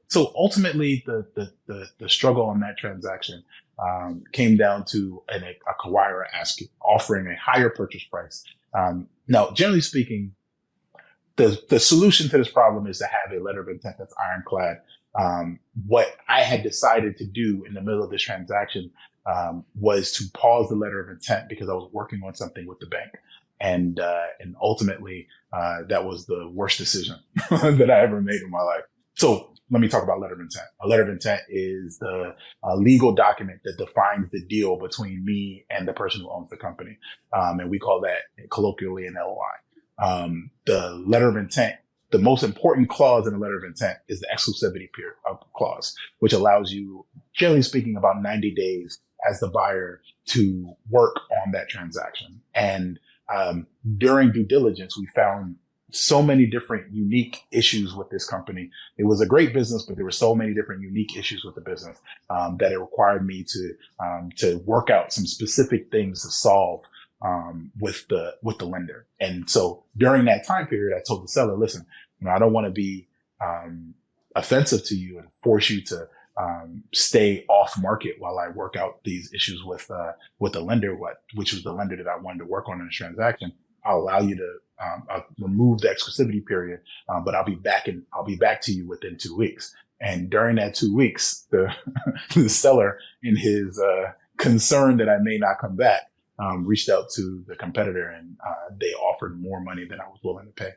So ultimately, the struggle on that transaction came down to an acquirer offering a higher purchase price. Now, generally speaking, the solution to this problem is to have a letter of intent that's ironclad. What I had decided to do in the middle of this transaction was to pause the letter of intent because I was working on something with the bank. And ultimately, that was the worst decision that I ever made in my life. So let me talk about letter of intent. A letter of intent is the legal document that defines the deal between me and the person who owns the company. And we call that colloquially an LOI. The letter of intent, the most important clause in a letter of intent is the exclusivity period clause, which allows you, generally speaking, about 90 days as the buyer to work on that transaction. And during due diligence, we found so many different unique issues with this company. It was a great business, but there were so many different unique issues with the business that it required me to work out some specific things to solve with the lender. And so during that time period, I told the seller, listen, I don't want to be offensive to you and force you to stay off market while I work out these issues with the lender, which was the lender that I wanted to work on in this transaction. I'll allow you to I'll remove the exclusivity period, but I'll be back to you within 2 weeks. And during that 2 weeks, the seller, in his concern that I may not come back, reached out to the competitor, and they offered more money than I was willing to pay.